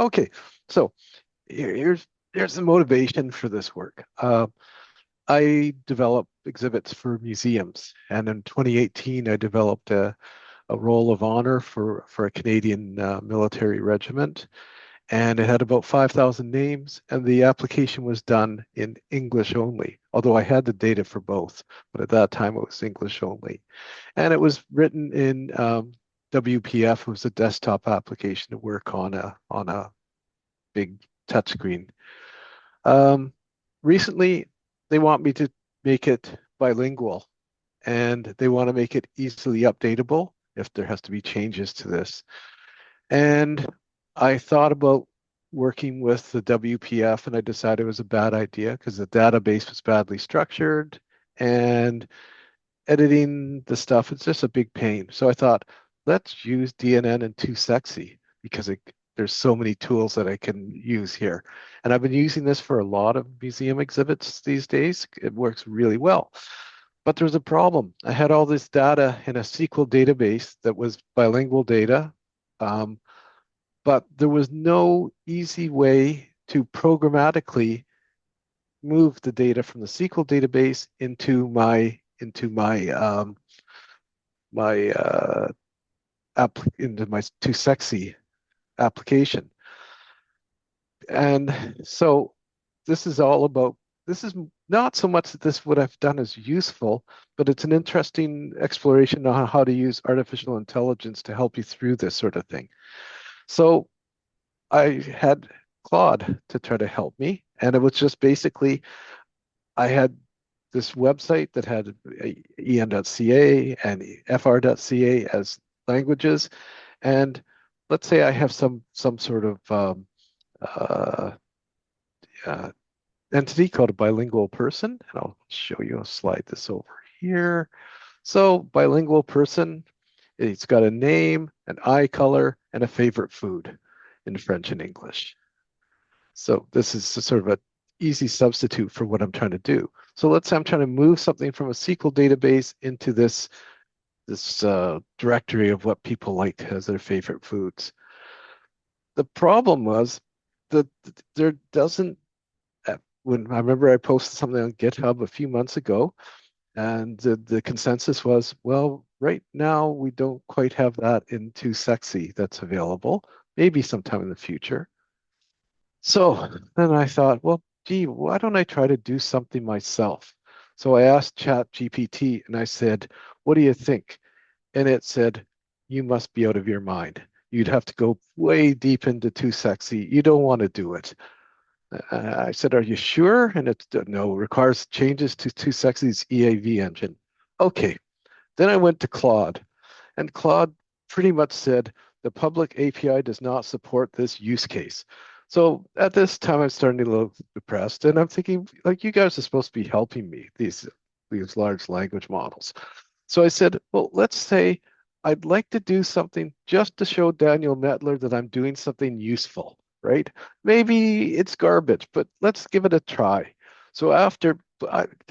Okay, so here's the motivation for this work. I develop exhibits for museums, and in 2018, I developed a roll of honor for a Canadian military regiment, and it had about 5,000 names, and the application was done in English only, although I had the data for both, but at that time it was English only. And it was written in WPF. It was a desktop application to work on a big touchscreen. Um, Recently, they want me to make it bilingual, and they want to make it easily updatable if there has to be changes to this. And I thought about working with the WPF, and I decided it was a bad idea because the database was badly structured and editing the stuff, it's just a big pain. So I thought, let's use DNN and 2sxc because there's so many tools that I can use here. And I've been using this for a lot of museum exhibits these days. It works really well. But there's a problem. I had all this data in a SQL database that was bilingual data, um, but there was no easy way to programmatically move the data from the SQL database into my app into my 2sxc application. And so this is all about, this is not so much that this what I've done is useful, but it's an interesting exploration on how to use artificial intelligence to help you through this sort of thing. So I had Claude to try to help me, and it was just basically I had this website that had en.ca and fr.ca as languages, and let's say I have some sort of uh, uh, entity called a bilingual person, and I'll show you. I'll slide this over here. So bilingual person, it's got a name, an eye color, and a favorite food in French and English. So this is sort of an easy substitute for what I'm trying to do. So let's say I'm trying to move something from a SQL database into this directory of what people like as their favorite foods. The problem was that there doesn't, when I remember I posted something on GitHub a few months ago, and the consensus was, well, right now we don't quite have that in 2sxc that's available, maybe sometime in the future. So then I thought, well, gee, why don't I try to do something myself? So I asked ChatGPT and I said, what do you think? And it said, you must be out of your mind. You'd have to go way deep into 2sxc. You don't want to do it. I said, are you sure? And it's no, requires changes to 2sxc's EAV engine. Okay. Then I went to Claude, and Claude pretty much said the public API does not support this use case. So at this time, I'm starting to look depressed, and I'm thinking, like, you guys are supposed to be helping me, these large language models. So I said, well, let's say I'd like to do something just to show Daniel Metler that I'm doing something useful, right? Maybe it's garbage, but let's give it a try. So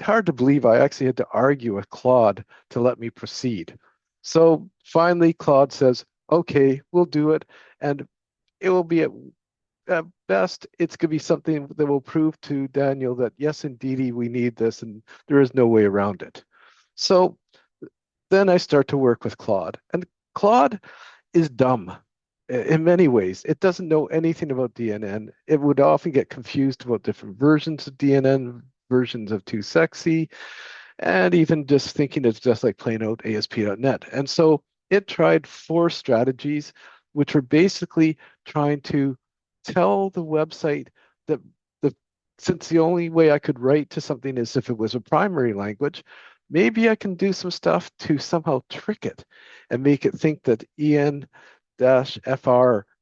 hard to believe I actually had to argue with Claude to let me proceed. So finally, Claude says, okay, we'll do it. And it will be at best, it's going to be something that will prove to Daniel that, yes, indeed, we need this and there is no way around it. So then I start to work with Claude. And Claude is dumb in many ways. It doesn't know anything about DNN. It would often get confused about different versions of DNN, versions of 2sxc, and even just thinking it's just like plain out ASP.NET. And so it tried 4 strategies, which were basically trying to tell the website that since the only way I could write to something is if it was a primary language, maybe I can do some stuff to somehow trick it and make it think that EN-FR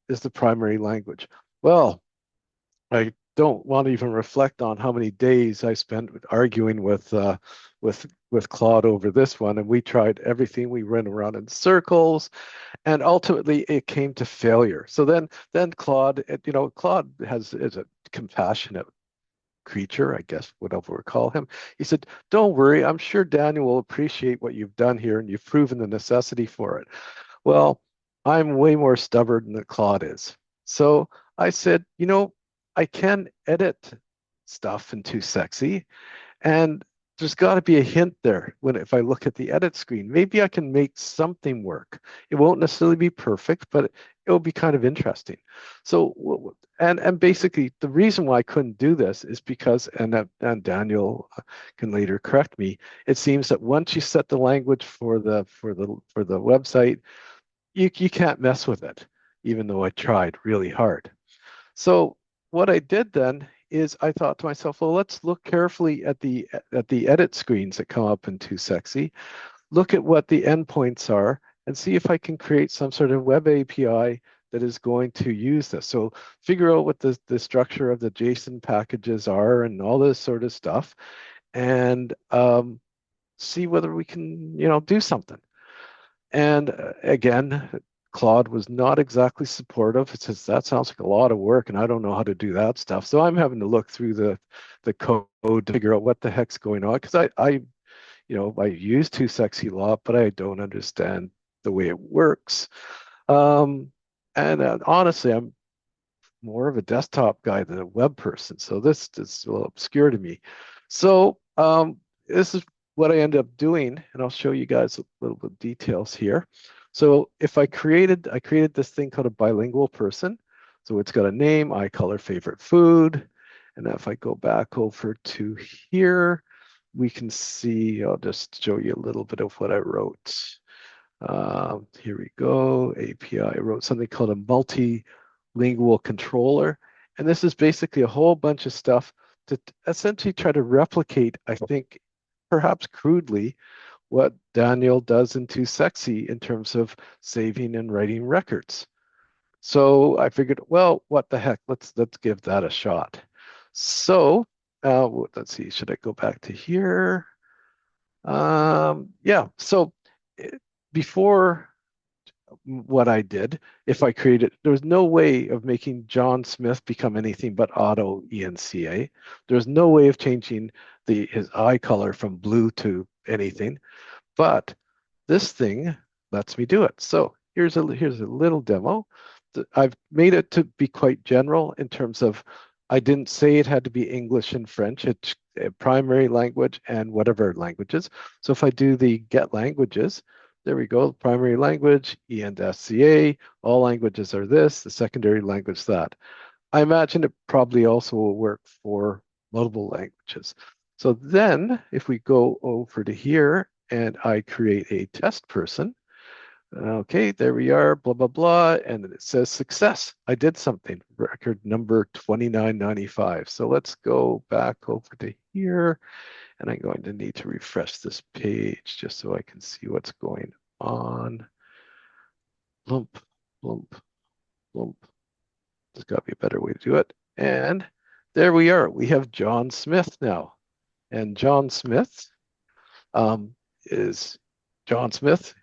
is the primary language. Well, I don't want to even reflect on how many days I spent arguing with Claude over this one, and we tried everything. We ran around in circles, and ultimately it came to failure. So then Claude, Claude is a compassionate creature, I guess, whatever we call him. He said, don't worry, I'm sure Daniel will appreciate what you've done here and you've proven the necessity for it. Well, I'm way more stubborn than Claude is. So I said, I can edit stuff in 2sxc, and there's got to be a hint there when if I look at the edit screen. Maybe I can make something work. It won't necessarily be perfect, but it will be kind of interesting. So, and basically the reason why I couldn't do this is because, and Daniel can later correct me, it seems that once you set the language for the website, you can't mess with it, even though I tried really hard. So what I did then is I thought to myself, well, let's look carefully at the edit screens that come up in 2sxc, look at what the endpoints are, and see if I can create some sort of web API that is going to use this. So figure out what the structure of the JSON packages are and all this sort of stuff, and see whether we can, do something. And again, Claude was not exactly supportive. It says that sounds like a lot of work, and I don't know how to do that stuff. So I'm having to look through the code to figure out what the heck's going on, because I use 2sxc a lot, but I don't understand the way it works. And honestly, I'm more of a desktop guy than a web person, so this is a little obscure to me. So this is what I ended up doing, and I'll show you guys a little bit of details here. So if I created this thing called a bilingual person. So it's got a name, eye color, favorite food. And if I go back over to here, we can see, I'll just show you a little bit of what I wrote. Here we go, API. I wrote something called a multilingual controller. And this is basically a whole bunch of stuff to essentially try to replicate, I think, perhaps crudely, what Daniel does in 2sxc in terms of saving and writing records. So I figured, well, what the heck? Let's give that a shot. So let's see, should I go back to here? Yeah, so before what I did, if I created, there was no way of making John Smith become anything but auto ENCA. There's no way of changing his eye color from blue to anything, but this thing lets me do it. So here's a little demo. I've made it to be quite general in terms of I didn't say it had to be English and French. It's a primary language and whatever languages. So if I do the get languages, there we go, primary language, ENSCA, all languages are this, the secondary language that. I imagine it probably also will work for multiple languages. So then if we go over to here and I create a test person, okay, there we are, blah, blah, blah. And it says success. I did something, record number 2995. So let's go back over to here. And I'm going to need to refresh this page just so I can see what's going on. Lump, lump, lump. There's got to be a better way to do it. And there we are. We have John Smith now. And John Smith is John Smith,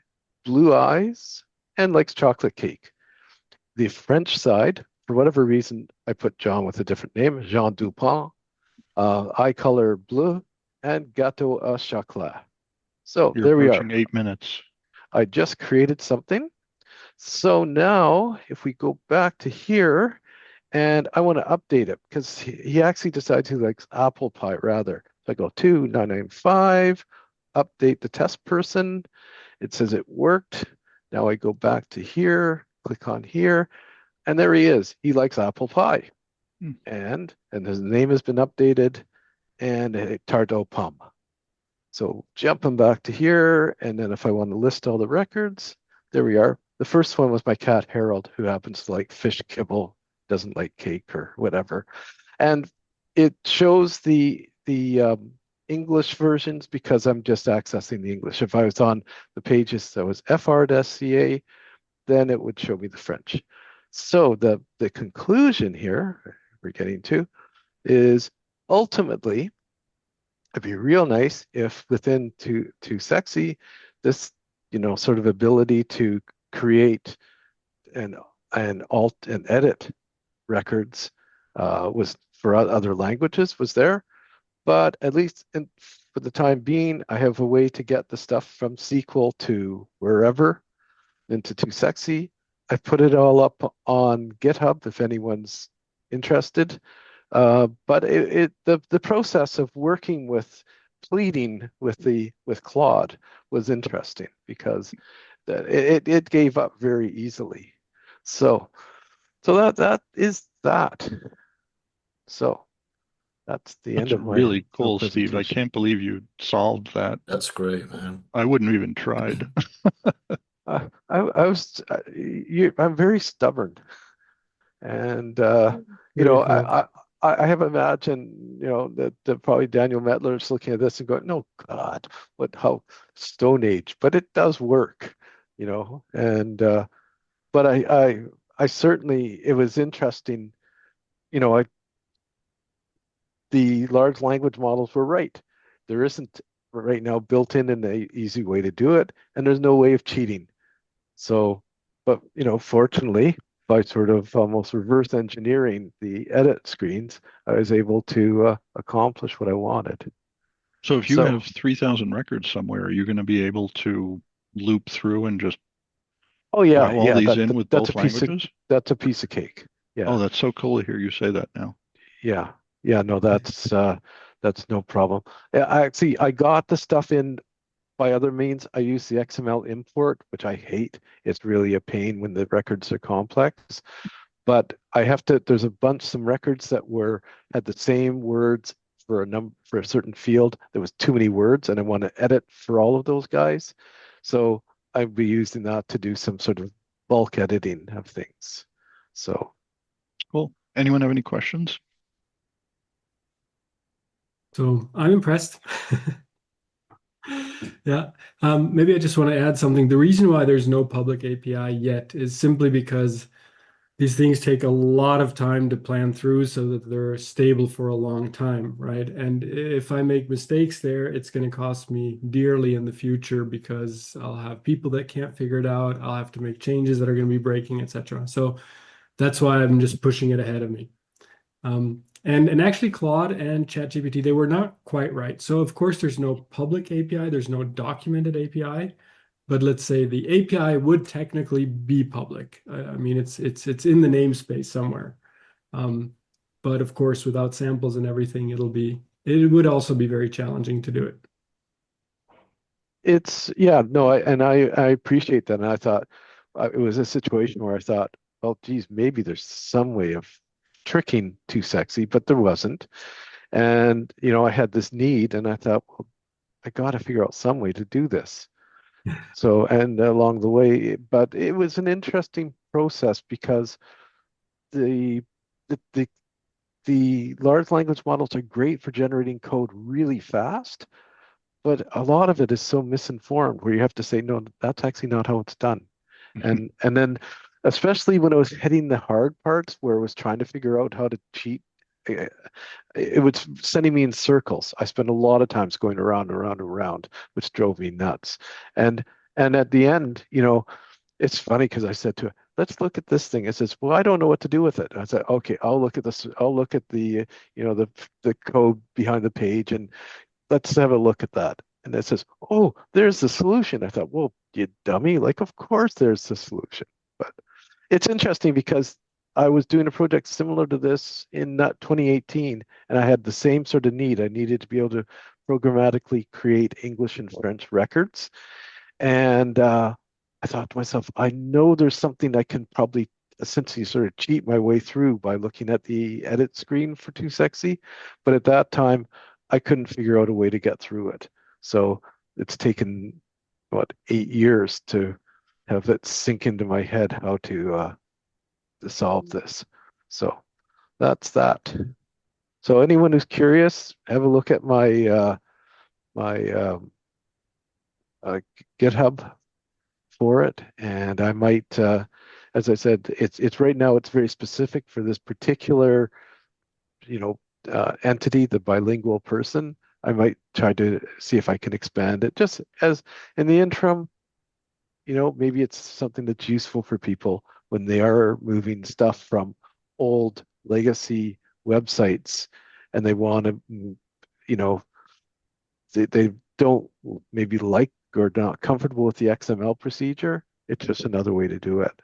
blue eyes, and likes chocolate cake. The French side, for whatever reason, I put John with a different name, Jean Dupont, eye color bleu, and gâteau au chocolat. So You're there we are. approaching 8 minutes. I just created something. So now if we go back to here, and I want to update it because he actually decided he likes apple pie rather. So I go 2995, update the test person. It says it worked. Now I go back to here, click on here, and there he is. He likes apple pie. Hmm. And his name has been updated and a tarte aux pommes. So jumping back to here, and then if I want to list all the records, there we are. The first one was my cat Harold, who happens to like fish kibble, doesn't like cake or whatever. And it shows the English versions because I'm just accessing the English. If I was on the pages that was FR.SCA, then it would show me the French. So the conclusion here we're getting to is ultimately it'd be real nice if within 2sxc, this sort of ability to create and alt and edit records was for other languages was there. But at least for the time being, I have a way to get the stuff from SQL to wherever into 2sxc. I put it all up on GitHub if anyone's interested. But the process of working with pleading with Claude was interesting because it gave up very easily. So that is that. So that's the end That's of my really little cool, Steve. I presentation. can't believe you solved that. That's great, man. I wouldn't have even tried. I was I'm very stubborn, and you Very know cool. I have imagined that probably Daniel Mettler is looking at this and going, no God, what how Stone Age, but it does work, and but I certainly it was interesting, I the large language models were right. There isn't right now built in an easy way to do it, and there's no way of cheating. So, but fortunately, by sort of almost reverse engineering the edit screens, I was able to accomplish what I wanted. So if you have So, 3,000 records somewhere, are you going to be able to loop through and just oh yeah, throw all yeah, these in with that's both languages? a piece of cake. Oh, Yeah, that's so cool to hear you say that now. yeah, yeah. No, that's no problem. Yeah, I got the stuff in by other means. I use the XML import, which I hate. It's really a pain when the records are complex. But I have to, there's some records that had the same words for a certain field. There was too many words, and I want to edit for all of those guys. So I'd be using that to do some sort of bulk editing of things. So Cool. Anyone have any questions? So I'm impressed. Yeah. Maybe I just want to add something. The reason why there's no public API yet is simply because these things take a lot of time to plan through so that they're stable for a long time, right? And if I make mistakes there, it's going to cost me dearly in the future because I'll have people that can't figure it out. I'll have to make changes that are going to be breaking, etc. So that's why I'm just pushing it ahead of me. And actually Claude and ChatGPT, they were not quite right. So of course there's no public API, there's no documented API, but let's say the API would technically be public. I mean, it's in the namespace somewhere. Um, but of course, without samples and everything, it would also be very challenging to do it. yeah, no, I appreciate that. And I thought it was a situation where I thought, well, geez, maybe there's some way of tricking 2sxc, but there wasn't. And, I had this need and I thought, well, I got to figure out some way to do this. So, and along the way, but it was an interesting process because the, the, the, the large language models are great for generating code really fast, but a lot of it is so misinformed where you have to say, no, that's actually not how it's done. And then especially when I was hitting the hard parts where I was trying to figure out how to cheat, it was sending me in circles. I spent a lot of times going around and around and around, which drove me nuts. And and at the end, it's funny because I said to her, let's look at this thing. It says, well, I don't know what to do with it. I said, okay, I'll look at this. I'll look at the code behind the page and let's have a look at that. And it says, oh, there's the solution. I thought, well, you dummy, like, of course there's the solution. But it's interesting because I was doing a project similar to this in 2018, and I had the same sort of need. I needed to be able to programmatically create English and French records. And I thought to myself, I know there's something I can probably essentially sort of cheat my way through by looking at the edit screen for 2sxc. But at that time, I couldn't figure out a way to get through it. So it's taken, what, 8 years to have it sink into my head how to solve this. So that's that. So anyone who's curious, have a look at my uh, GitHub for it, and I might, as I said, it's right now it's very specific for this particular, entity, the bilingual person. I might try to see if I can expand it, just as in the interim. Maybe it's something that's useful for people when they are moving stuff from old legacy websites and they want to, you know, they don't maybe like or not comfortable with the XML procedure. It's just another way to do it.